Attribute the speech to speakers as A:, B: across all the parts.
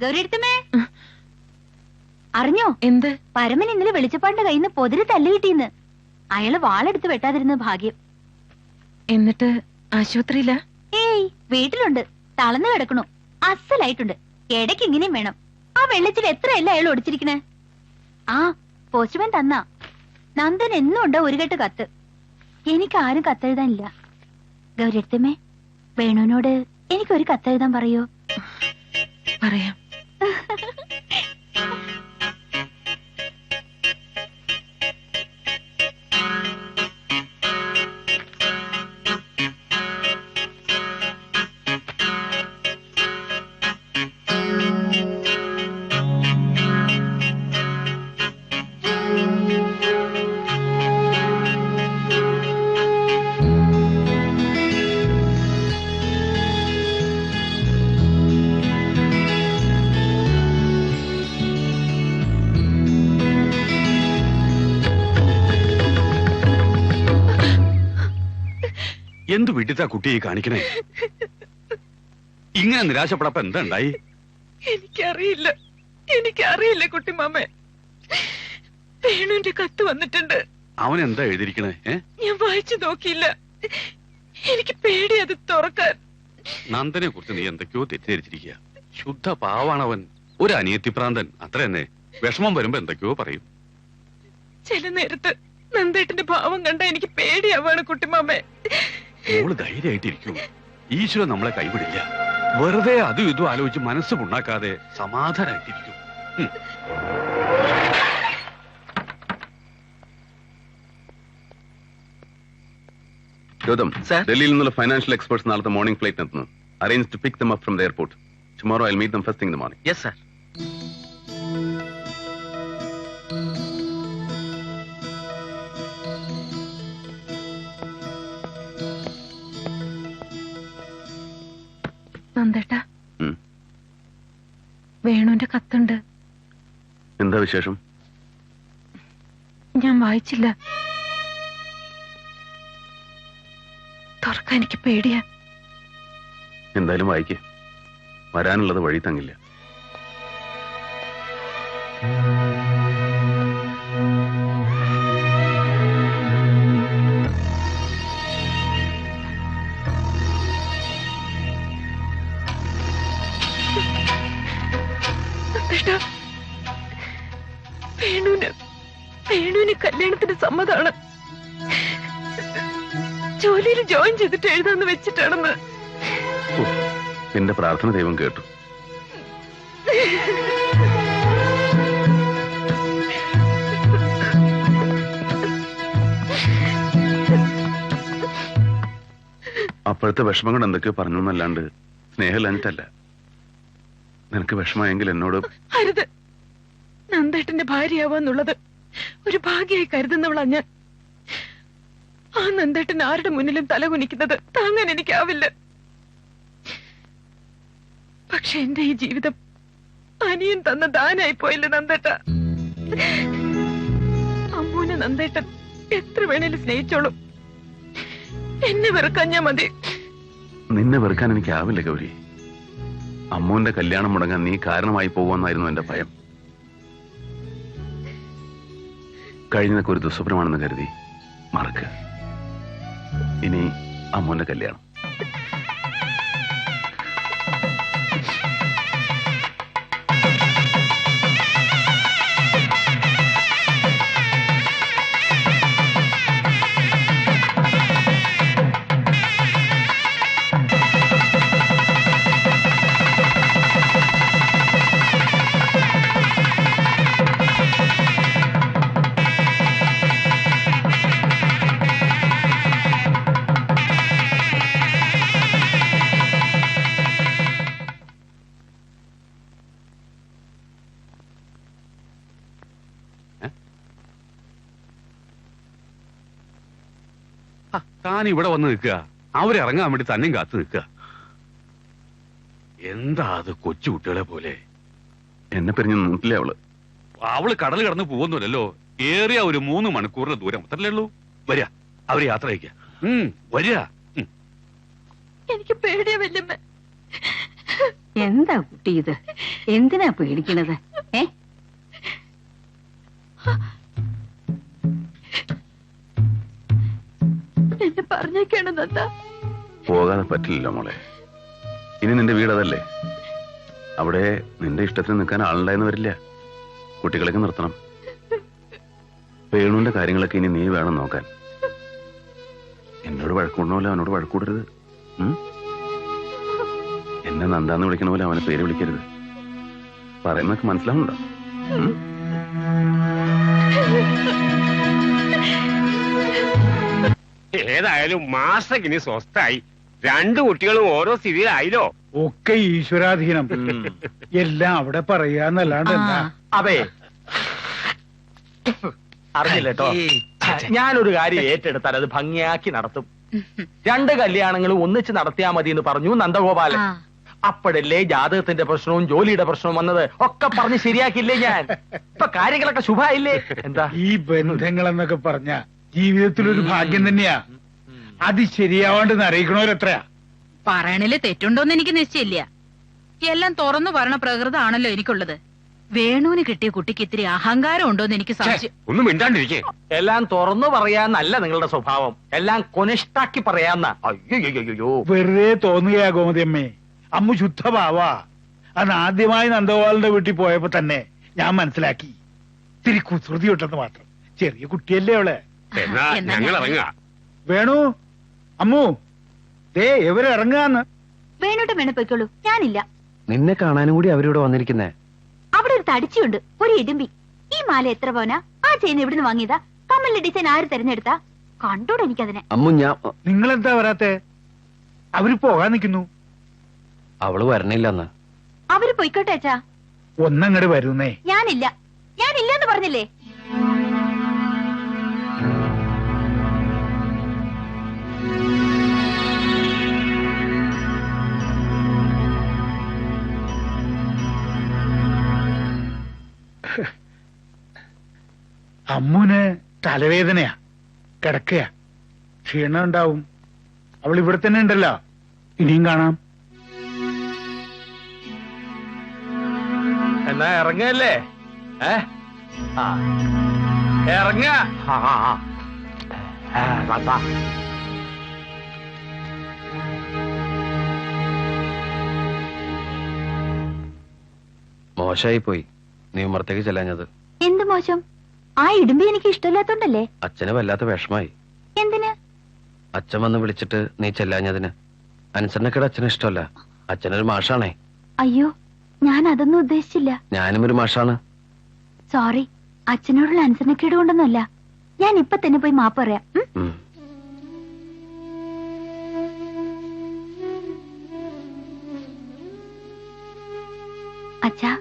A: ഗൗരിയടുത്തമ്മേ, അറിഞ്ഞോ
B: എന്ത്?
A: പരമൻ ഇന്നലെ വെളിച്ചപ്പാടിന്റെ കയ്യിൽ നിന്ന് പൊതിര് തല്ല് കിട്ടിയെന്ന്. അയാള് വാളെടുത്ത് വെട്ടാതിരുന്ന ഭാഗ്യം.
B: എന്നിട്ട് ആശുപത്രിയില?
A: ഏയ്, വീട്ടിലുണ്ട്. തളർന്നു കിടക്കണു. അസലായിട്ടുണ്ട്. ഇടയ്ക്ക് ഇങ്ങനെയും വേണം. ആ വെള്ളച്ചിൽ എത്രയല്ല അയാൾ ഒടിച്ചിരിക്കണേ. ആ പോസ്റ്റ്മാൻ തന്നാ. നന്ദൻ എന്നും ഉണ്ട് ഒരു കെട്ട് കത്ത്. എനിക്ക് ആരും കത്തെഴുതാനില്ല. ഗൗരിയടുത്തമ്മേ, വേണുവിനോട് എനിക്കൊരു കത്തെഴുതാൻ പറയോ?
B: പറയാം.
C: എന്ത് വീട്ടിത്താ കുട്ടിയെ കാണിക്കണേ? ഇങ്ങനെ നിരാശപ്പെടപ്പ എന്താ ഉണ്ടായി?
B: എനിക്കറിയില്ല കുട്ടിമാമേ. വേണുവിന്റെ കത്ത് വന്നിട്ടുണ്ട്.
C: അവൻ എന്താ എഴുതിയിരിക്കണേ?
B: ഞാൻ വായിച്ചു നോക്കിയില്ല. എനിക്ക് പേടി അത് തുറക്കാൻ.
C: നന്ദനെ കുറിച്ച് നീ എന്തൊക്കെയോ തെറ്റിദ്ധരിച്ചിരിക്കുക. ശുദ്ധ പാവാണവൻ. ഒരു അനിയത്തിപ്രാന്തൻ, അത്ര തന്നെ. വിഷമം വരുമ്പോ എന്തൊക്കെയോ പറയും.
B: ചില നേരത്ത് നന്ദേട്ടന്റെ ഭാവം കണ്ട എനിക്ക് പേടിയാവാണ് കുട്ടിമാമേ.
C: മോള് ധൈര്യമായിട്ടിരിക്കൂ. ഈശ്വരൻ നമ്മളെ കൈവിടില്ല. വെറുതെ അതും ഇതും ആലോചിച്ച് മനസ്സ് പുണ്ണാക്കാതെ സമാധാനായിട്ടിരിക്കൂ.
D: ഗൗതം, ഡൽഹിയിൽ നിന്നുള്ള ഫൈനാൻഷ്യൽ എക്സ്പെർട്സ് നാളത്തെ മോർണിംഗ് ഫ്ലൈറ്റ് എത്തുന്നു. Arrange to pick them up from the airport. Tomorrow I will meet them first thing in the morning.
E: Yes sir.
B: നന്ദേട്ടാ, വേണുവിന്റെ കത്തുണ്ട്.
D: എന്താ വിശേഷം?
B: ഞാൻ വായിച്ചില്ല. തുറക്കാൻ എനിക്ക് പേടിയാ.
D: എന്തായാലും വായിക്കേ. വരാനുള്ളത് വഴി തങ്ങില്ല.
B: വേണുവിന് കല്യാണത്തിന് സമ്മതാണ്. ജോലിയിൽ ജോയിൻ ചെയ്തിട്ട് എഴുതാന്ന് വെച്ചിട്ടാണെന്ന്.
D: എന്റെ പ്രാർത്ഥന ദൈവം കേട്ടു. അപ്പോഴത്തെ വിഷമം കൊണ്ട് എന്തൊക്കെയോ പറഞ്ഞു എന്നല്ലാണ്ട് സ്നേഹമില്ലാഞ്ഞിട്ടല്ല. നിനക്ക് വിഷമമെങ്കിൽ എന്നോട്.
B: അരുത്. നന്ദേട്ടന്റെ ഭാര്യയാവാന്നുള്ളത് ഒരു ഭാഗ്യമായി കരുതുന്നവളാ ഞാൻ. ആ നന്ദേട്ടൻ ആരുടെ മുന്നിലും തലകുനിക്കുന്നത് താങ്ങാൻ എനിക്കാവില്ല. പക്ഷെ എന്റെ ഈ ജീവിതം അനിയൻ തന്ന ദാനായി പോയില്ല നന്ദേട്ട. അമ്മൂനെ നന്ദേട്ടൻ എത്ര വേണേലും സ്നേഹിച്ചോളും. എന്നെ വെറുക്കാൻ ഞാൻ മതി.
D: നിന്നെ വെറുക്കാൻ എനിക്കാവില്ല ഗൗരി. അമ്മൂന്റെ കല്യാണം മുടങ്ങാൻ നീ കാരണമായി പോകുമെന്നായിരുന്നു എന്റെ ഭയം. കഴിഞ്ഞതൊക്കെ ഒരു ദുസ്വപ്നമാണെന്ന് കരുതി മറക്കുക. ഇനി അമ്മൂന്റെ കല്യാണം.
C: താൻ ഇവിടെ വന്ന് നിൽക്കുക. അവരിറങ്ങാൻ വേണ്ടി തന്നെയും കാത്തു നിൽക്കുക. എന്താ അത് കൊച്ചു കുട്ടികളെ പോലെ?
D: എന്നെ പിരിഞ്ഞു നിന്നിട്ടില്ലേ അവള്?
C: അവള് കടൽ കടന്ന് പോകുന്നില്ലല്ലോ. ഏറിയ ഒരു 3 മണിക്കൂറിന്റെ ദൂരം അത്രല്ലേ ഉള്ളൂ. വരിക, അവര് യാത്ര അയക്കുക. വരിക.
B: എനിക്ക് പേടിയാ വല്യമ്മ.
E: എന്താ കുട്ടി ഇത്? എന്തിനാ പേടിക്കണത്?
B: എന്നെ പറഞ്ഞേക്കാണ് നന്ദ.
D: പോകാതെ പറ്റില്ലല്ലോ മോളെ. ഇനി നിന്റെ വീട് അതല്ലേ. അവിടെ നിന്റെ ഇഷ്ടത്തിന് നിൽക്കാൻ ആളുണ്ടായെന്ന് വരില്ല. കുട്ടികളൊക്കെ നിർത്തണം. വേണുവിന്റെ കാര്യങ്ങളൊക്കെ ഇനി നീ വേണം നോക്കാൻ. എന്നോട് വഴക്കൂടണ പോലെ അവനോട് വഴക്കൂടരുത്. എന്നെ നന്ദാന്ന് വിളിക്കണ പോലെ അവനെ പേര് വിളിക്കരുത്. പറയുന്നൊക്കെ മനസ്സിലാവുന്നുണ്ടോ?
F: ഏതായാലും മാസ്റ്റർക്കിനി സ്വസ്ഥായി. 2 കുട്ടികളും ഓരോ സ്ഥിതിയിലായില്ലോ.
G: ഒക്കെ ഈശ്വരാധീനം. എല്ലാം അവിടെ പറയാന്നല്ലാണ്ട് എന്താ?
H: അതെ, അറിഞ്ഞില്ലേട്ടോ. ഞാനൊരു കാര്യം ഏറ്റെടുത്താൽ അത് ഭംഗിയാക്കി നടത്തും. 2 കല്യാണങ്ങളും ഒന്നിച്ച് നടത്തിയാ മതി എന്ന് പറഞ്ഞു നന്ദഗോപാലൻ. അപ്പോഴല്ലേ ജാതകത്തിന്റെ പ്രശ്നവും ജോലിയുടെ പ്രശ്നവും വന്നത്. ഒക്കെ പറഞ്ഞ് ശരിയാക്കിയില്ലേ ഞാൻ? ഇപ്പൊ കാര്യങ്ങളൊക്കെ ശുഭായില്ലേ? എന്താ
G: ഈ ബന്ധങ്ങൾ എന്നൊക്കെ പറഞ്ഞ ജീവിതത്തിലൊരു ഭാഗ്യം തന്നെയാ. അത് ശരിയാവാണ്ട് അറിയിക്കണവരെത്രയാ?
I: പറയണില് തെറ്റുണ്ടോന്ന് എനിക്ക് നിശ്ചയില്ല. എല്ലാം തുറന്നു പറഞ്ഞ പ്രകൃതമാണല്ലോ എനിക്കുള്ളത്. വേണുവിന് കിട്ടിയ കുട്ടിക്ക് ഇത്തിരി അഹങ്കാരം ഉണ്ടോന്ന് എനിക്ക് സംശയം.
F: ഒന്നും മിണ്ടാണ്ടിരിക്കേ.
H: എല്ലാം തുറന്നു പറയാന്നല്ല നിങ്ങളുടെ സ്വഭാവം, എല്ലാം കൊനിഷ്ടാക്കി പറയാന്ന. അയ്യോ,
G: വെറുതെ തോന്നുകയാ ഗോമതിയമ്മേ. അമ്മ ശുദ്ധഭാവാ. അന്ന് ആദ്യമായി നന്ദഗോപാലിന്റെ വീട്ടിൽ പോയപ്പോ തന്നെ ഞാൻ മനസ്സിലാക്കി. ഇത്തിരി കുസൃതി കിട്ടെന്ന് മാത്രം. ചെറിയ കുട്ടിയല്ലേ അവളെ.
F: എന്നാ ഞങ്ങൾ ഇറങ്ങുക.
G: വേണു, അമ്മു, ദേ ഇവര് ഇറങ്ങാന്ന്.
A: വേണോട്ട് വേണ പോയിക്കോളൂ, ഞാനില്ല.
J: നിന്നെ കാണാനും കൂടി അവരിവിടെ വന്നിരിക്കുന്നേ.
A: അവിടെ ഒരു തടിച്ചിയുണ്ട്, ഒരു ഇടുമ്പി. ഈ മാല എത്ര പോനാ? ആ ചെയിൻ എവിടുന്ന് വാങ്ങിയതാ? കമ്മലിന്റെ ഡിസൈൻ ആര് തെരഞ്ഞെടുത്താ? കണ്ടോടെ എനിക്കതിനെ.
J: അമ്മു, ഞാൻ
G: നിങ്ങളെന്താ വരാത്തെ? അവര് പോകാൻ നിൽക്കുന്നു.
J: അവള് വരണില്ലെന്ന്.
A: അവര് പൊയ്ക്കോട്ടെ അച്ഛാ.
G: ഒന്നങ്ങട് വരുന്നേ.
A: ഞാനില്ല, ഞാനില്ലെന്ന് പറഞ്ഞില്ലേ?
G: അമ്മുന് തലവേദനയാ, കിടക്കയാ, ക്ഷീണം ഉണ്ടാവും. അവൾ ഇവിടെ തന്നെ ഉണ്ടല്ലോ. ഇനിയും കാണാം.
H: എന്നാ ഇറങ്ങല്ലേ? ഇറങ്ങ.
J: മോശമായി പോയി നീ ഉമ്മറത്തേക്ക് ചെല്ലാഞ്ഞത്.
A: എന്ത് മോശം? ആ ഇടുമ്പി എനിക്ക് ഇഷ്ടമില്ലാത്തോണ്ടല്ലേ?
J: അച്ഛന് വല്ലാത്ത വിഷമായി.
A: എന്തിന്?
J: അച്ഛൻ വന്ന് വിളിച്ചിട്ട് നീ ചെല്ലാഞ്ഞതിന്. അനുസരണക്കേട് അച്ഛന് ഇഷ്ടമല്ല. അച്ഛനൊരു മാഷാണേ.
A: അയ്യോ, ഞാൻ അതൊന്നും ഉദ്ദേശിച്ചില്ല.
J: ഞാനും ഒരു മാഷാണ്.
A: സോറി, അച്ഛനോടുള്ള അനുസരണക്കേട് കൊണ്ടൊന്നുമല്ല. ഞാൻ ഇപ്പൊ തന്നെ പോയി മാപ്പ് പറയാം. അച്ഛാ,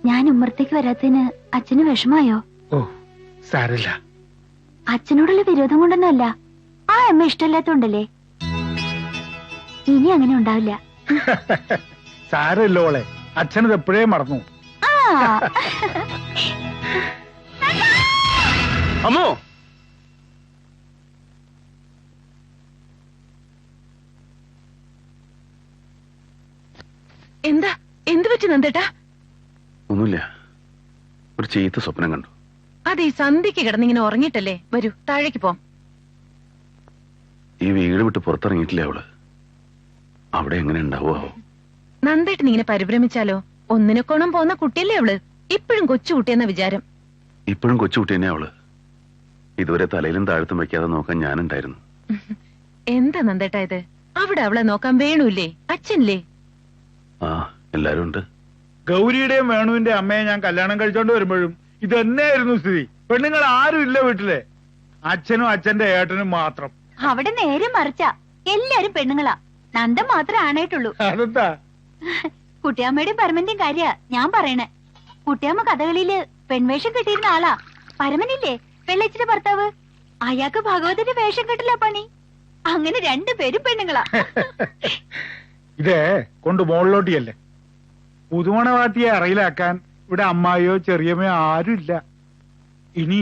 A: ഞാൻ ഉമ്മറത്തേക്ക് വരാത്തതിന് അച്ഛന് വിഷമായോ?
G: ഓ, സാരമില്ല.
A: അച്ഛനോടുള്ള വിരോധം കൊണ്ടൊന്നുമല്ല. ആ അമ്മ ഇഷ്ടമില്ലാത്തോണ്ടല്ലേ. ഇനി അങ്ങനെ ഉണ്ടാവില്ല.
G: സാരമില്ലോളെ, അച്ഛനത് എപ്പോഴേ മറന്നു.
D: അമ്മോ,
B: എന്താ? എന്ത് പറ്റി നന്ദേട്ടാ?
D: ഒന്നുമില്ല, ഒരു ചീത്ത സ്വപ്നം കണ്ടു.
B: അതെ, ഈ സന്ധ്യക്ക് കിടന്നിങ്ങനെ ഉറങ്ങിയിട്ടല്ലേ? വരൂ, താഴേക്ക് പോം.
D: ഈ വീട് വിട്ട് പുറത്തിറങ്ങിയിട്ടില്ലേ അവള്? അവിടെ എങ്ങനെ ഉണ്ടാവോ?
B: നന്ദേട്ടൻ ഇങ്ങനെ പരിഭ്രമിച്ചാലോ? ഒന്നിനെ കോണം പോകുന്ന കുട്ടിയല്ലേ അവള്. ഇപ്പോഴും കൊച്ചുകുട്ടിയെന്ന വിചാരം.
D: ഇപ്പോഴും കൊച്ചുകുട്ടി തന്നെ അവള്. ഇതുവരെ തലയിലും താഴത്തും വെക്കാതെ നോക്കാൻ ഞാനുണ്ടായിരുന്നു.
B: എന്താ നന്ദേട്ടാ ഇത്? അവിടെ അവളെ നോക്കാൻ വേണുല്ലേ? അച്ഛനില്ലേ?
D: ആ, എല്ലാരും ഉണ്ട്.
G: ഗൗരിയുടെയും വേണുവിന്റെ അമ്മയെ ഞാൻ കല്യാണം കഴിച്ചോണ്ട് വരുമ്പോഴും ഇത് തന്നെയായിരുന്നു സ്ഥിതി. പെണ്ണുങ്ങൾ ആരും ഇല്ല വീട്ടില്. അച്ഛനും അച്ഛന്റെ ഏട്ടനും മാത്രം.
A: അവിടെ നേരെ മറിച്ചാ. എല്ലാരും പെണ്ണുങ്ങളാ. നന്ദ മാത്രമേ ആണായിട്ടുള്ളൂ.
G: അതെന്താ?
A: കുട്ടിയമ്മയുടെയും പരമന്റെയും കാര്യ ഞാൻ പറയണേ. കുട്ടിയമ്മ കഥകളിയില് പെൺവേഷം കെട്ടിയിരുന്ന ആളാ. പരമനില്ലേ, വെള്ളച്ചിന്റെ ഭർത്താവ്, അയാൾക്ക് ഭഗവതിന്റെ വേഷം കെട്ടില്ല പണി. അങ്ങനെ 2 പേരും പെണ്ണുങ്ങളാ.
G: ഇതേ കൊണ്ട് മുകളിലോട്ടിയല്ലേ. പുതുമണവാട്ടിയെ അറയിലാക്കാൻ ഇവിടെ അമ്മായിയോ ചെറിയമ്മയോ ആരുമില്ല. ഇനി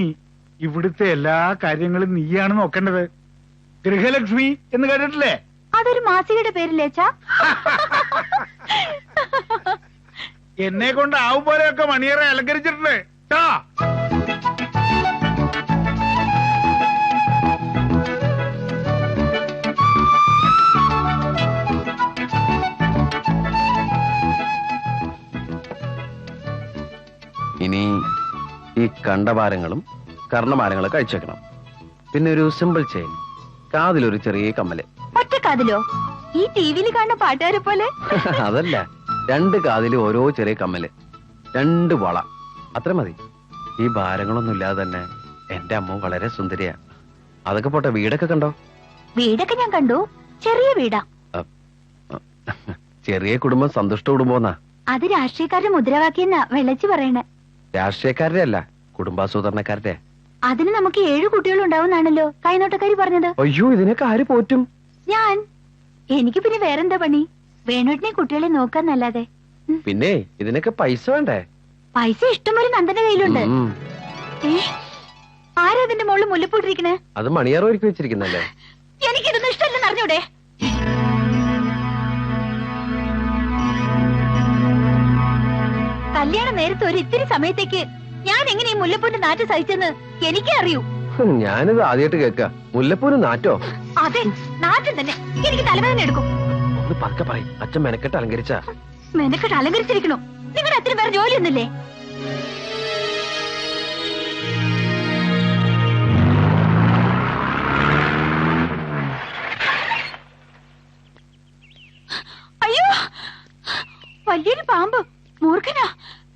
G: ഇവിടുത്തെ എല്ലാ കാര്യങ്ങളും നീയാണ് നോക്കേണ്ടത്. ഗൃഹലക്ഷ്മി എന്ന് കേട്ടിട്ടില്ലേ?
A: ആ, അതൊരു മാസികയുടെ പേരില്ലേച്ചാ?
G: എന്നെ കൊണ്ട് ആവും പോലെയൊക്കെ മണിയറെ അലങ്കരിച്ചിട്ടുണ്ട് ട്ടാ.
J: ഇനി ഈ കണ്ടഭാരങ്ങളും കർണഭാരങ്ങളും കഴിച്ചേക്കണം. പിന്നെ ഒരു സിമ്പിൾ ചെയിൻ, കാതിലൊരു ചെറിയ കമ്മല്.
A: ഒറ്റ കാതിലോ? ഈ ടിവിയിൽ കാണുന്ന പാട്ടുകാരെ പോലെ?
J: അതല്ല, 2 കാതിലും ഓരോ ചെറിയ കമ്മല്, 2 വള, അത്ര മതി. ഈ ഭാരങ്ങളൊന്നും ഇല്ലാതെ തന്നെ എന്റെ അമ്മ വളരെ സുന്ദരിയാ. അതൊക്കെ പോട്ടെ, വീടൊക്കെ കണ്ടോ?
A: വീടൊക്കെ ഞാൻ കണ്ടു. ചെറിയ വീടാ.
J: ചെറിയ കുടുംബം സന്തുഷ്ട കുടുംബമെന്നാ.
A: അത് രാഷ്ട്രീയക്കാരുടെ മുദ്രാവാക്യെന്നാ വെള്ളച്ചി പറയണേ.
J: രാഷ്ട്രീയക്കാരുടെ അല്ല, കുടുംബാസൂത്രണക്കാരുടെ.
A: അതിന് നമുക്ക് 7 കുട്ടികളുണ്ടാവുന്നാണല്ലോ കൈനോട്ടക്കാരി പറഞ്ഞത്.
J: അയ്യോ, ഇതിനൊക്കെ ആര് പോറ്റും?
A: ഞാൻ. എനിക്ക് പിന്നെ വേറെന്താ പണി? വേണോട്ടിനെ കുട്ടികളെ നോക്കാന്നല്ലാതെ.
J: പിന്നെ ഇതിനൊക്കെ പൈസ വേണ്ടേ?
A: പൈസ ഇഷ്ടംപോലെ നന്ദന്റെ കയ്യിലുണ്ട്. ആരാ അതിന്റെ മുകളിൽ മുല്ലപ്പൂട്ടിരിക്കണേ?
J: അത് മണിയാർ ഒരുക്കി വെച്ചിരിക്കുന്നല്ലേ?
A: എനിക്കിതൊന്നും ഇഷ്ടമല്ലെന്ന് അറിഞ്ഞൂടെ? കല്യാണം നേരത്തെ ഒരു ഇത്തിരി സമയത്തേക്ക് ഞാൻ എങ്ങനെ ഈ മുല്ലപ്പൂന്റെ നാറ്റ് സഹിച്ചെന്ന് എനിക്കേ അറിയൂ.
J: ഞാനിത് ആദ്യമായിട്ട് കേൾക്ക. മുല്ലപ്പൂന് നാറ്റോ?
A: അതെ, നാറ്റം തന്നെ. എനിക്ക് തലവേദന എടുക്കും.
J: ഒന്ന് പതുക്കെ പറയും. അച്ഛൻ മെനക്കെട്ട് അലങ്കരിച്ച.
A: മെനക്കെട്ട് അലങ്കരിച്ചിരിക്കണോ? നിങ്ങളുടെ അച്ഛന് വേറെ ജോലിയൊന്നുമില്ലേ? അയ്യോ, വലിയൊരു പാമ്പ്. മൂർഖനാ.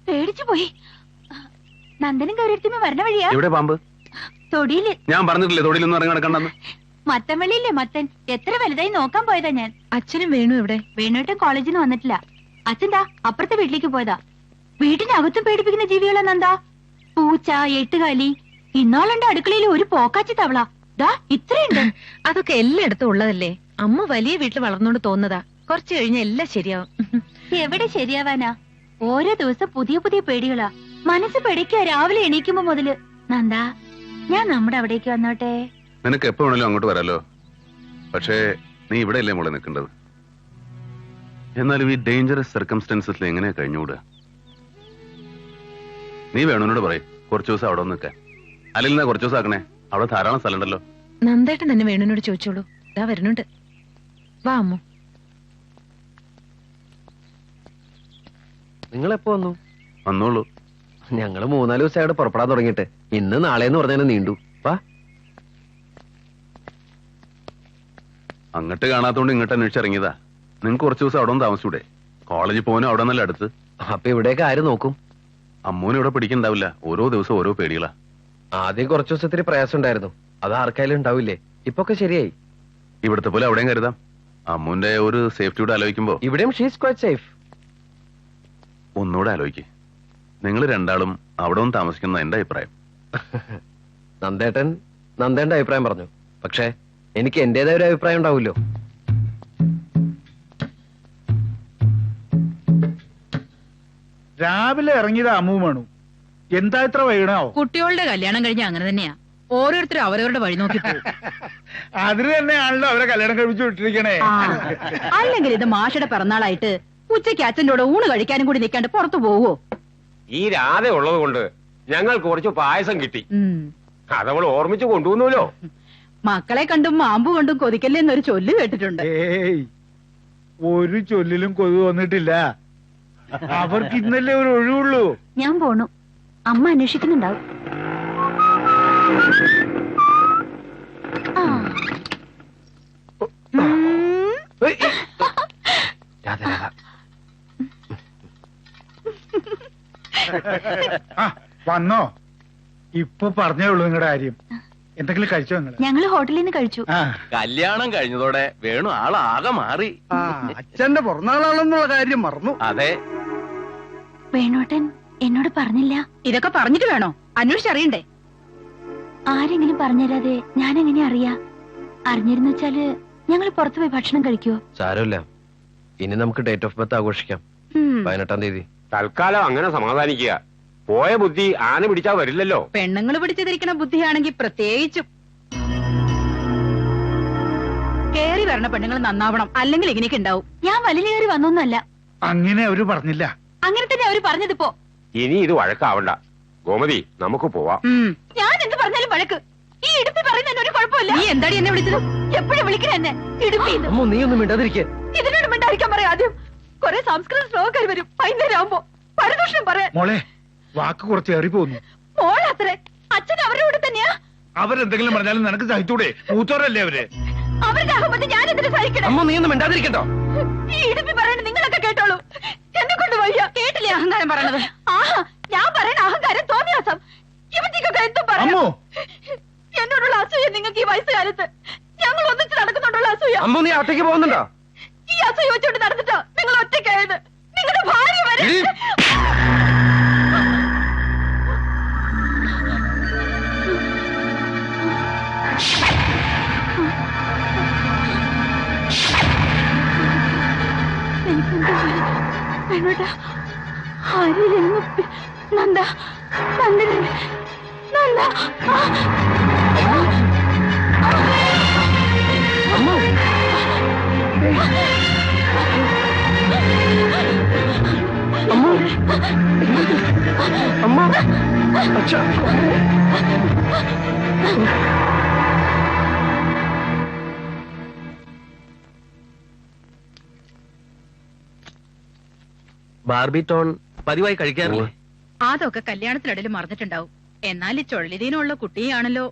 A: പേടിച്ചു പോയി. നന്ദനും ഗൗരവത്തിമ വരണ വഴിയാ.
D: എവിടെ പാമ്പ്?
A: തൊടിയില്.
D: ഞാൻ പറഞ്ഞിട്ടില്ലേ തൊടിയിലൊന്നും ഇറങ്ങി നടക്കണ്ടെന്ന്.
A: മത്തൻ വെള്ളിയില്ലേ മത്തൻ, എത്ര വലുതായി നോക്കാൻ പോയതാ ഞാൻ.
I: അച്ഛനും വേണു എവിടെ?
A: വേണുട്ടൻ കോളേജിൽ നിന്ന് വന്നിട്ടില്ല. അച്ഛന്താ അപ്പുറത്തെ വീട്ടിലേക്ക് പോയതാ. വീട്ടിനകത്തും പേടിപ്പിക്കുന്ന ജീവികളാ നന്ദാ. പൂച്ച, എട്ടുകാലി. ഇന്നാളുണ്ട് അടുക്കളയിൽ ഒരു പോക്കാച്ചി തവള. ദാ ഇത്രയുണ്ട്.
I: അതൊക്കെ എല്ലായിടത്തും ഉള്ളതല്ലേ. അമ്മ വലിയ വീട്ടിൽ വളർന്നോണ്ട് തോന്നതാ. കുറച്ചു കഴിഞ്ഞ എല്ലാം ശരിയാവും.
A: എവിടെ ശരിയാവാനാ? ഓരോ ദിവസം പുതിയ പുതിയ പേടികളാ. മനസ്സ് പേടിക്കുക രാവിലെ എണീക്കുമ്പോ മുതല്. നന്ദാ, ഞാൻ നമ്മുടെ അവിടേക്ക് വന്നോട്ടെ?
D: നിനക്ക് എപ്പോ വേണേലും അങ്ങോട്ട് വരാലോ. പക്ഷേ നീ ഇവിടെ അല്ലേ മോളെ നിൽക്കേണ്ടത്. എന്നാലും ഈ ഡേഞ്ചറസ് സർക്കംസ്റ്റൻസസിൽ എങ്ങനെയാ കഴിഞ്ഞുകൂടുക? നീ വേണോനോട് പറയും കുറച്ചു ദിവസം അവിടെ നിൽക്കാൻ. അല്ലെങ്കിൽ കുറച്ചു ദിവസം ആക്കണേ, അവിടെ ധാരാളം സ്ഥലം ഉണ്ടല്ലോ.
I: നന്ദേട്ടൻ തന്നെ വേണുനോട് ചോദിച്ചോളൂ. ഇതാ വരുന്നുണ്ട്. വാ അമ്മു.
J: നിങ്ങളെപ്പോ വന്നു?
D: വന്നോളൂ.
J: ഞങ്ങള് 3-4 ദിവസമായിട്ട് പുറപ്പെടാൻ തുടങ്ങിയിട്ട്. ഇന്ന് നാളെന്ന് പറഞ്ഞാൽ നീണ്ടു. വാ.
D: അങ്ങോട്ട് കാണാത്തോണ്ട് ഇങ്ങോട്ട് അന്വേഷിച്ചിറങ്ങിയതാ. നിങ്ങക്ക് കുറച്ചു ദിവസം അവിടെ ഒന്ന് താമസിച്ചൂടെ? കോളേജിൽ പോകാനും അവിടെ നല്ല അടുത്ത്.
J: അപ്പൊ ഇവിടെയൊക്കെ ആര് നോക്കും?
D: അമ്മൂനെ ഇവിടെ പിടിക്കണ്ടാവില്ല. ഓരോ ദിവസം ഓരോ പേടികളാ.
J: ആദ്യം കുറച്ചു ദിവസത്തിന് പ്രയാസം ഉണ്ടായിരുന്നു. അത് ആർക്കായാലും ഉണ്ടാവില്ലേ? ഇപ്പൊക്കെ ശരിയായി.
D: ഇവിടുത്തെ പോലെ അവിടെയും കരുതാം. അമ്മൂന്റെ ഒരു സേഫ്റ്റിയോടെ ആലോചിക്കുമ്പോ
J: ഇവിടെയും ഷീസ് ക്വൈറ്റ് സേഫ്.
D: ഒന്നുകൂടെ ആലോചിക്കേ. നിങ്ങൾ രണ്ടാളും അവിടെ ഒന്ന് താമസിക്കുന്ന എന്റെ അഭിപ്രായം.
J: നന്ദേട്ടന്റെ അഭിപ്രായം പറഞ്ഞു. പക്ഷെ എനിക്ക് എന്റേതായ ഒരു അഭിപ്രായം ഉണ്ടാവുമല്ലോ.
G: രാവിലെ ഇറങ്ങിയത് അമ്മു വേണു. എന്താ ഇത്ര വൈകണോ?
I: കുട്ടികളുടെ കല്യാണം കഴിഞ്ഞ അങ്ങനെ തന്നെയാ. ഓരോരുത്തരും അവരവരുടെ വഴി നോക്കി പോകും.
G: അതിന് തന്നെയാണല്ലോ അവരെ കല്യാണം കഴിപ്പിച്ചു വിട്ടിരിക്കണേ.
E: അല്ലെങ്കിൽ ഇത് മാഷയുടെ പിറന്നാളായിട്ട് ഉച്ചയ്ക്ക് അച്ഛൻ്റെ കൂടെ ഊണ് കഴിക്കാനും കൂടി നിൽക്കാണ്ട് പുറത്തു പോവോ?
F: ഈ രാധ ഉള്ളത് കൊണ്ട് ഞങ്ങൾക്ക് കുറച്ച് പായസം കിട്ടി. അതവൾ ഓർമ്മിച്ച് കൊണ്ടുവന്നല്ലോ.
E: മക്കളെ കണ്ടും മാമ്പു കൊണ്ടും കൊതിക്കല്ലേന്നൊരു ചൊല്ല് കേട്ടിട്ടുണ്ട്.
G: ഏയ്, ഒരു ചൊല്ലിലും കൊതു വന്നിട്ടില്ല. അവർക്ക് ഇന്നല്ലേ ഒരു ഒഴിവുള്ളൂ.
A: ഞാൻ പോണു. അമ്മ അന്വേഷിക്കുന്നുണ്ടാവും.
G: വന്നോ? ഇപ്പൊ പറഞ്ഞേ ഉള്ളൂ നിങ്ങളുടെ കാര്യം. എന്തെങ്കിലും കഴിച്ചോ നിങ്ങള്?
A: ഞങ്ങള് ഹോട്ടലിൽ നിന്ന് കഴിച്ചു.
J: കല്യാണം കഴിഞ്ഞതോടെ വേണു ആളാകെ മാറി.
K: അച്ഛന്റെ പിറന്നാളാണെന്നുള്ള കാര്യം മറന്നു.
J: അതെ.
A: വേണോട്ടൻ എന്നോട് പറഞ്ഞില്ല.
E: ഇതൊക്കെ പറഞ്ഞിട്ട് വേണോ അന്വേഷിച്ചറിയണ്ടേ?
A: ആരെങ്കിലും പറഞ്ഞുതരാതെ ഞാൻ എങ്ങനെ അറിയാ? അറിഞ്ഞിരുന്നു വെച്ചാല് ഞങ്ങൾ പുറത്തു പോയി ഭക്ഷണം കഴിക്കുവോ?
J: സാരമില്ല. ഇനി നമുക്ക് ഡേറ്റ് ഓഫ് ബർത്ത് ആഘോഷിക്കാം. 18-ാം തീയതി.
F: തൽക്കാലം അങ്ങനെ സമാധാനിക്കുക. പോയ ബുദ്ധി ആന പിടിച്ചാ വരില്ലല്ലോ.
E: പെണ്ണുങ്ങൾ പിടിച്ചിരിക്കണ ബുദ്ധിയാണെങ്കിൽ പ്രത്യേകിച്ചും. കേറി കയറുന്ന പെണ്ണുങ്ങൾ നന്നാവണം, അല്ലെങ്കിൽ ഇങ്ങനെയൊക്കെ ഉണ്ടാവും.
A: ഞാൻ വലിയ കയറി വന്നൊന്നുമല്ല.
G: അങ്ങനെ അവര് പറഞ്ഞില്ല.
A: അങ്ങനെ തന്നെ അവര് പറഞ്ഞതിപ്പോ.
F: ഇനി ഇത് വഴക്കാവണ്ട ഗോമതി, നമുക്ക് പോവാം.
A: ഞാൻ എന്ത് പറഞ്ഞാലും വഴക്ക്. ഈ ഇടുപ്പി പറയുന്നതിന് ഒരു കുഴപ്പമില്ല.
E: നീ എന്താടി എന്നെ വിളിച്ചത്?
A: എപ്പോഴും വിളിക്കണ എന്നെ ഇടുപ്പി.
J: നീ ഒന്നും മിണ്ടാതിരിക്കേ.
A: ഇതിനോട് മിണ്ടായിരിക്കാൻ പറയാം. ആദ്യം കുറെ സംസ്കൃത ശ്ലോകക്കാർ വരും വൈകുന്നേരം ആവുമ്പോ. പരദൂഷണം പറയാൻ.
G: മോളെ വാക്ക് കുറച്ച് ഏറി പോകുന്നു.
A: മോളത്രേ അച്ഛൻ അവരുടെ കൂടെ തന്നെയാ.
G: അവരെന്തെങ്കിലും പറഞ്ഞാലും നിനക്ക് സഹിച്ചൂടെ? മൂത്തോരല്ലേ അവര്.
A: അവരുടെ അഹമ്മദ് ഞാൻ എന്തിനു സഹിക്കണം?
J: അമ്മ നീ ഒന്നും മിണ്ടാതിരിക്കട്ടോ.
A: ഈ ഇടുപ്പി പറയണ നിങ്ങളൊക്കെ കേട്ടോളൂ. എന്നെ കൊണ്ട് വയ്യ. കേട്ടില്ലേ അഹങ്കാരം പറയണത്? ആഹാ, ഞാൻ പറയണ അഹങ്കാരം തോന്നിയാസം. ഇവന്റെയൊക്കെ എന്തും പറയാം. എന്നോടുള്ള അസൂയ നിങ്ങൾക്ക് ഈ വയസ്സുകാലത്ത്. ഞങ്ങൾ ഒന്നിച്ച് നടക്കുന്നുണ്ടുള്ള അസൂയ.
J: അമ്മ നീ ഒറ്റയ്ക്ക് പോകുന്നുണ്ടോ?
A: ഈ അസൂയ വെച്ചോണ്ട് നടന്നിട്ടോ നിങ്ങൾ ഒറ്റയ്ക്കായത്? നിങ്ങളുടെ ഭാര്യ വരെ. വേണോട്ടാ ആരെയും നന്ദ നന്ദന നന്ദ.
J: ബാർബിറ്റോൺ പതിവായി കഴിക്കാറില്ലേ?
I: അതൊക്കെ കല്യാണത്തിനിടയിൽ മറന്നിട്ടുണ്ടാവും. എന്നാൽ ഈ ചൊള്ളിതീനുള്ള കുട്ടിയാണല്ലോ.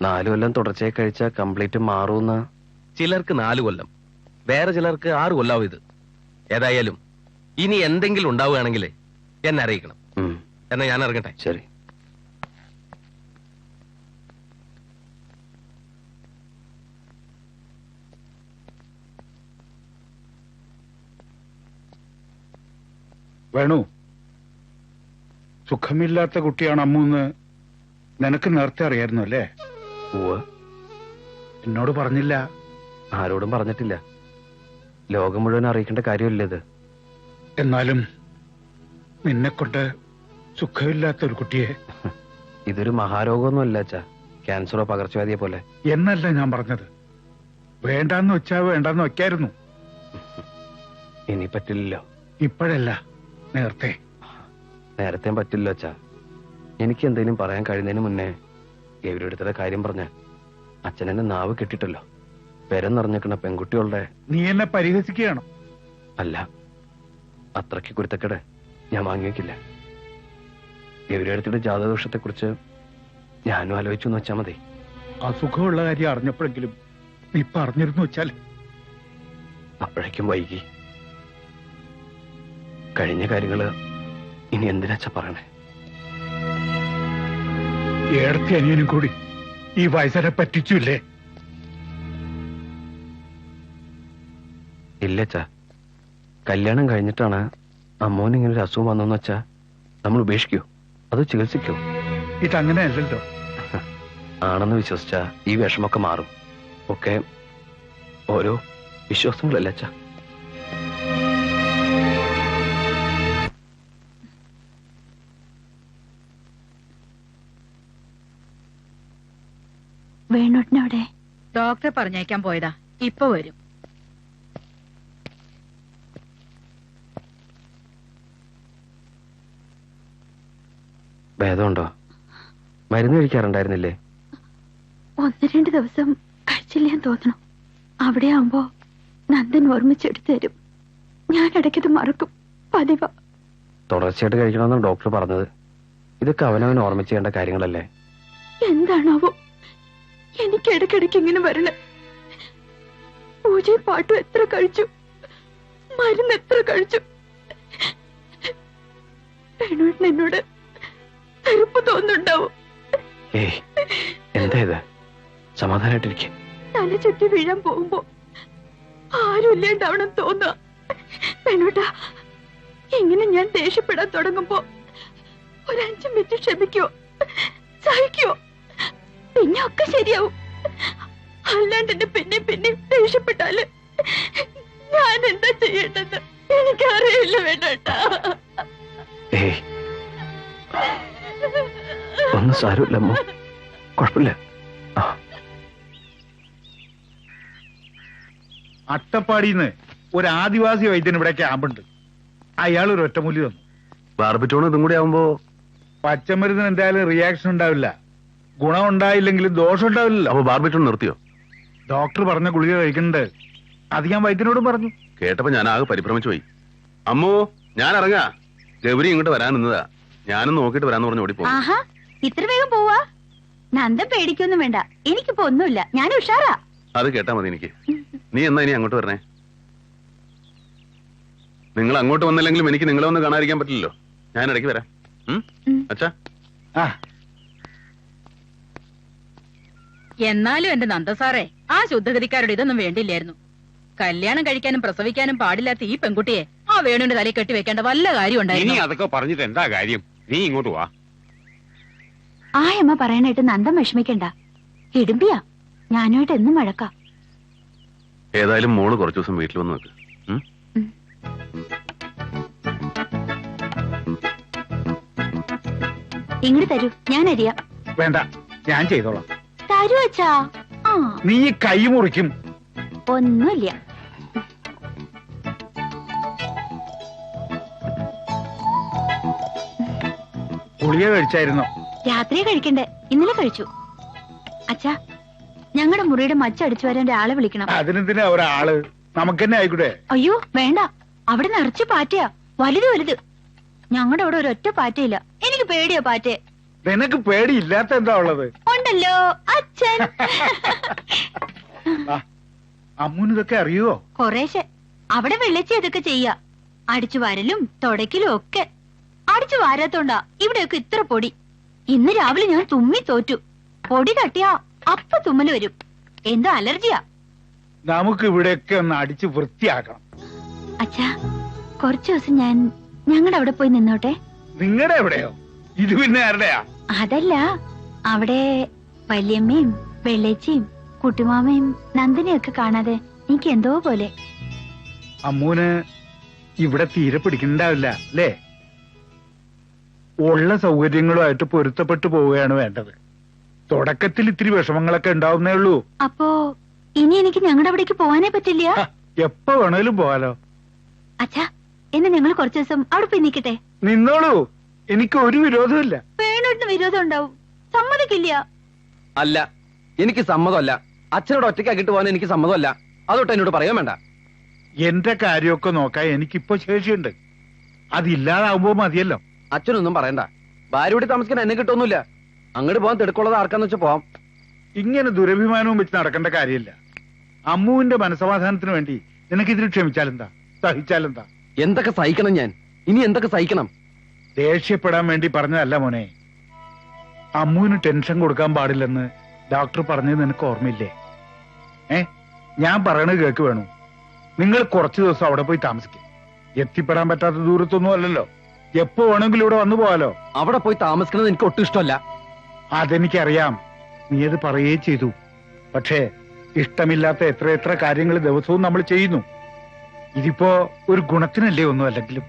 J: 4 കൊല്ലം തുടർച്ചയായി കഴിച്ചാൽ കംപ്ലീറ്റ് മാറൂന്ന. ചിലർക്ക് 4 കൊല്ലം, വേറെ ചിലർക്ക് 6 കൊല്ലാവും ഇത്. ഏതായാലും ഇനി എന്തെങ്കിലും ഉണ്ടാവുകയാണെങ്കിൽ എന്നെ അറിയിക്കണം. എന്നാ ഞാൻ ഇറങ്ങട്ടെ. ശരി.
G: വേണു, സുഖമില്ലാത്ത കുട്ടിയാണ് അമ്മൂന്ന് നിനക്ക് നേരത്തെ അറിയായിരുന്നു അല്ലേ? എന്നോട് പറഞ്ഞില്ല.
J: ആരോടും പറഞ്ഞിട്ടില്ല. ലോകം മുഴുവൻ അറിയിക്കേണ്ട കാര്യമില്ല ഇത്.
G: എന്നാലും നിന്നെക്കൊണ്ട് സുഖമില്ലാത്ത ഒരു കുട്ടിയെ.
J: ഇതൊരു മഹാരോഗമൊന്നുമല്ല അച്ഛാ, ക്യാൻസറോ പകർച്ചവ്യാധിയെ പോലെ.
G: എന്നല്ല ഞാൻ പറഞ്ഞത്. വേണ്ടാന്ന് വെച്ചാ വേണ്ടാന്ന് വെക്കായിരുന്നു.
J: ഇനി പറ്റില്ലല്ലോ.
G: ഇപ്പോഴല്ല,
J: നേരത്തെ പറ്റില്ല അച്ഛാ. എനിക്ക് എന്തെങ്കിലും പറയാൻ കഴിയുന്നതിന് മുന്നേ ഗൗരിയുടെ കാര്യം പറഞ്ഞ അച്ഛനെന്നെ നാവ് കെട്ടിട്ടല്ലോ. പെരം നിറഞ്ഞിരിക്കുന്ന പെൺകുട്ടികളുടെ.
G: നീ എന്നെ പരിഹസിക്കുകയാണോ?
J: അല്ല, അത്രയ്ക്ക് കുരുത്തക്കേട് ഞാൻ വാങ്ങിവെക്കില്ല. ഗൗരിയുടെ ജാതദോഷത്തെ കുറിച്ച് ഞാനും ആലോചിച്ചു എന്ന് വെച്ചാ മതി.
G: അസുഖമുള്ള കാര്യം അറിഞ്ഞപ്പോഴെങ്കിലും നീ പറഞ്ഞിരുന്നു വെച്ചാൽ.
J: അപ്പോഴേക്കും വൈകി. കഴിഞ്ഞ കാര്യങ്ങള് ഇനി എന്തിനാച്ചാ പറയണേ?
G: ഏടത്തി അനിയനും കൂടി ഈ വയസ്സരെ പറ്റിച്ചില്ലേ?
J: ഇല്ലച്ചാ, കല്യാണം കഴിഞ്ഞിട്ടാണ് അമ്മോന് ഇങ്ങനെ ഒരു അസുഖം വന്നെന്ന് വെച്ചാ നമ്മൾ ഉപേക്ഷിക്കോ അത് ചികിത്സിക്കോ?
G: ഇതങ്ങനെയല്ലല്ലോ.
J: ആണെന്ന് വിശ്വസിച്ചാ ഈ വിഷമൊക്കെ മാറും. ഒക്കെ ഓരോ വിശ്വാസങ്ങളല്ല അച്ഛാ.
A: വേണോട്ടിനവിടെ
I: ഡോക്ടറെ പറഞ്ഞയക്കാൻ പോയതാ. ഇപ്പൊ വരും.
J: ഭേദമുണ്ടോ? മരുന്ന് കഴിക്കാറുണ്ടായിരുന്നില്ലേ?
A: 1-2 ദിവസം കഴിച്ചില്ലാന്ന് തോന്നണം. അവിടെ ആവുമ്പോ നന്ദൻ ഓർമ്മിച്ചെടുത്തു തരും. ഞാൻ ഇടയ്ക്കത് മറക്കും. പതിവ.
J: തുടർച്ചയായിട്ട് കഴിക്കണമെന്നാണ് ഡോക്ടർ പറഞ്ഞത്. ഇതൊക്കെ അവനവൻ ഓർമ്മിച്ച് ചെയ്യേണ്ട കാര്യങ്ങളല്ലേ?
A: എന്താണാവോ എനിക്ക് ഇടയ്ക്കിടയ്ക്ക് ഇങ്ങനെ വരണേ? പൂജയും പാട്ടും എത്ര കഴിച്ചു, മരുന്ന് എത്ര കഴിച്ചു. എന്നോട് തെരുപ്പ് തോന്നുന്നുണ്ടാവും.
J: ഏയ്, എന്താ ഇത്? സമാധാനായിട്ടിരിക്കെ.
A: തല ചുറ്റി വീഴാൻ പോകുമ്പോ ആരും ഇല്ലാണ്ടാവണം തോന്നുക. എന്നോട്ടാ ഇങ്ങനെ ഞാൻ ദേഷ്യപ്പെടാൻ തുടങ്ങുമ്പോ 5 മിനിറ്റ് ക്ഷമിക്കോ, സഹിക്കോ, പിന്നെ ഒക്കെ ശരിയാവും. അല്ലാണ്ട് എന്നെ പിന്നെ ദേഷ്യപ്പെട്ടാല് ഞാൻ എന്താ ചെയ്യേണ്ടത് എനിക്കറിയില്ല. വേണ്ടാ,
J: ഏയ് ഒന്നും സാരമില്ല അമ്മ, കുഴപ്പമില്ല.
G: അട്ടപ്പാടിന്ന് ഒരു ആദിവാസി വൈദ്യൻ ഇവിടെ ക്യാമ്പുണ്ട്. അയാൾ ഒരു ഒറ്റമൂലി തന്നു.
D: ബാർബിറ്റോൺ ഇതും കൂടി ആവുമ്പോ
G: പച്ചമരുന്നിന് എന്തായാലും റിയാക്ഷൻ ഉണ്ടാവില്ല. ഗുണം ഉണ്ടായില്ലെങ്കിലും ദോഷം ഉണ്ടാവില്ലല്ലോ.
D: അപ്പൊ ബാർബിറ്റോൺ നിർത്തിയോ?
G: ഡോക്ടർ പറഞ്ഞ ഗുളിക കഴിക്കുന്നുണ്ട്. അത് ഞാൻ വൈദ്യനോടും പറഞ്ഞു.
D: കേട്ടപ്പോ ഞാൻ ആകെ പരിഭ്രമിച്ചു പോയി. അമ്മോ, ഞാൻ ഇറങ്ങാ. ഗൗരി ഇങ്ങോട്ട് വരാൻ നിന്നതാ. ഞാനും നോക്കിട്ട് വരാന്ന് പറഞ്ഞു ഓടി പോകും.
A: ആഹാ, ഇത്ര വേഗം പോവാ? നന്ദൻ പേടിക്കൊന്നും വേണ്ട, എനിക്കിപ്പോ ഒന്നുമില്ല, ഞാൻ ഉഷാറാ.
D: അത് കേട്ടാ മതി എനിക്ക്. നീ എന്നാ ഇനി അങ്ങോട്ട് വരണേ? നിങ്ങൾ അങ്ങോട്ട് വന്നില്ലെങ്കിലും എനിക്ക് നിങ്ങളെ ഒന്ന് കാണാതിരിക്കാൻ പറ്റില്ലല്ലോ. ഞാൻ ഇടയ്ക്ക് വരാം. അച്ഛാ.
I: എന്നാലും എന്റെ നന്ദസാറേ, ആ ശുദ്ധഗതിക്കാരുടെ ഇതൊന്നും വേണ്ടില്ലായിരുന്നു. കല്യാണം കഴിക്കാനും പ്രസവിക്കാനും പാടില്ലാത്ത ഈ പെൺകുട്ടിയെ ആ വേണുവിന്റെ തലയിൽ കെട്ടി വെക്കേണ്ട വല്ല കാര്യം
F: ഇനി
I: ഉണ്ടായിരുന്നു.
F: അതൊക്കെ പറഞ്ഞിട്ട് എന്താ കാര്യം? നീ ഇങ്ങോട്ട് വാ.
A: ആയമ്മ പറയാനായിട്ട് നന്ദൻ വിഷമിക്കണ്ട. ഇടുമ്പിയാ, ഞാനുമായിട്ട് എന്നും വഴക്കാം.
D: ഏതായാലും മോള് കുറച്ചു ദിവസം വീട്ടിൽ വന്ന് നിൽക്ക്.
A: ഇങ്ങോട്ട് തരൂ, ഞാൻ അരിയാം.
G: വേണ്ട, ഞാൻ ചെയ്തോളാം.
A: തരൂ അച്ഛാ. ആ,
G: നീ ഈ കൈ മുറിക്കും.
A: ഒന്നുമില്ല.
G: ഗുളിക കഴിച്ചായിരുന്നോ?
A: രാത്രി കഴിക്കണ്ടേ, ഇന്നലെ കഴിച്ചു. അച്ഛാ, ഞങ്ങളുടെ മുറിയുടെ മച്ച അടിച്ചു വരാൻ ഒരാളെ വിളിക്കണം.
G: അതിനെന്തിനാ ഒരാള്? നമുക്ക് തന്നെ ആയിക്കൂടെ?
A: അയ്യോ വേണ്ട, അവിടെ നിറച്ച് പാറ്റയാ, വലുത് വലുത്. ഞങ്ങളുടെ അവിടെ ഒരൊറ്റ പാറ്റയില്ല. എനിക്ക് പേടിയാ പാറ്റയെ.
G: നിനക്ക് പേടിയില്ലാത്ത എന്താ ഉള്ളത്?
A: ഉണ്ടല്ലോ അച്ഛൻ.
G: അമ്മൂന് ഇതൊക്കെ അറിയുവോ?
A: കൊറേശ്ശെ. അവിടെ വെള്ളച്ചി ഇതൊക്കെ ചെയ്യാ. അടിച്ചു വാരലും തുടക്കലും ഒക്കെ. അടിച്ചു വാരാത്തോണ്ടാ ഇവിടെയൊക്കെ ഇത്ര പൊടി. ഇന്ന് രാവിലെ ഞാൻ തുമ്മി തോറ്റു. പൊടി തട്ടിയാ അപ്പ തുമ്മല് വരും. എന്തോ അലർജിയാ.
G: നമുക്ക് ഇവിടെയൊക്കെ ഒന്ന് അടിച്ച് വൃത്തിയാക്കണം.
A: അച്ഛാ, കുറച്ചു ദിവസം ഞാൻ ഞങ്ങളുടെ അവിടെ പോയി നിന്നോട്ടെ.
G: നിങ്ങളുടെ എവിടെയോ? ഇത് പിന്നെ ആരുടെയാ?
A: അതല്ല, അവിടെ വല്യമ്മയും വെള്ളേച്ചിയും കുട്ടിമാമയും നന്ദിനെയൊക്കെ കാണാതെ എനിക്ക് എന്തോ പോലെ.
G: അമ്മൂന് ഇവിടെ തീരെ പിടിക്കണ്ടാവില്ല അല്ലേ? ഉള്ള സൗകര്യങ്ങളുമായിട്ട് പൊരുത്തപ്പെട്ടു പോവുകയാണ് വേണ്ടത്. തുടക്കത്തിൽ ഇത്തിരി വിഷമങ്ങളൊക്കെ ഉണ്ടാവുന്നേ ഉള്ളൂ.
A: അപ്പോ ഇനി എനിക്ക് ഞങ്ങളുടെ അവിടേക്ക് പോവാനേ പറ്റില്ല?
G: എപ്പോ വേണേലും പോവാലോ.
A: അച്ഛാ, എന്നെ നിങ്ങൾ കുറച്ചു ദിവസം അവിടെ പോയി നിൽക്കട്ടെ.
G: നിന്നോളൂ, എനിക്ക് ഒരു വിരോധമില്ല.
A: വേണോട്ടിന് വിരോധം ഉണ്ടാവും. സമ്മതിക്കില്ല.
J: അല്ല, എനിക്ക് സമ്മതമല്ല. അച്ഛനോട് ഒറ്റയ്ക്കാക്കിട്ട് പോകാൻ എനിക്ക് സമ്മതമല്ല. അതൊട്ട് എന്നോട് പറയാൻ വേണ്ട.
G: എന്റെ കാര്യമൊക്കെ നോക്കാൻ എനിക്കിപ്പോ ശേഷിയുണ്ട്. അതില്ലാതാവുമ്പോ മതിയല്ലോ.
J: അച്ഛനൊന്നും പറയണ്ട. ഭാര്യയോട് താമസിക്കാൻ എന്നെ കിട്ടൊന്നുമില്ല. അങ്ങോട്ട് പോകാൻ തിടുക്കുള്ളത് ആർക്കാന്ന് വെച്ചാൽ പോവാം.
G: ഇങ്ങനെ ദുരഭിമാനവും വെച്ച് നടക്കേണ്ട കാര്യമില്ല. അമ്മുവിന്റെ മനസമാധാനത്തിന് വേണ്ടി നിനക്കിതിന് ക്ഷമിച്ചാലെന്താ, സഹിച്ചാലെന്താ?
J: എന്തൊക്കെ സഹിക്കണം ഞാൻ? ഇനി എന്തൊക്കെ സഹിക്കണം?
G: ദേഷ്യപ്പെടാൻ വേണ്ടി പറഞ്ഞതല്ല മോനെ. അമ്മുവിന് ടെൻഷൻ കൊടുക്കാൻ പാടില്ലെന്ന് ഡോക്ടർ പറഞ്ഞത് നിനക്ക് ഓർമ്മയില്ലേ? ഞാൻ പറയണത് കേക്ക് വേണു. നിങ്ങൾ കുറച്ചു ദിവസം അവിടെ പോയി താമസിക്കും. എത്തിപ്പെടാൻ പറ്റാത്ത ദൂരത്തൊന്നും അല്ലല്ലോ. എപ്പോ വേണമെങ്കിലും ഇവിടെ വന്നു പോവാലോ.
J: അവിടെ പോയി താമസിക്കുന്നത് എനിക്ക് ഒട്ടും ഇഷ്ടമല്ല.
G: അതെനിക്കറിയാം, നീ അത് പറയുകയും ചെയ്തു. പക്ഷേ ഇഷ്ടമില്ലാത്ത എത്ര കാര്യങ്ങൾ ദിവസവും നമ്മൾ ചെയ്യുന്നു. ഇതിപ്പോ ഒരു ഗുണത്തിനല്ലേ ഒന്നും അല്ലെങ്കിലും.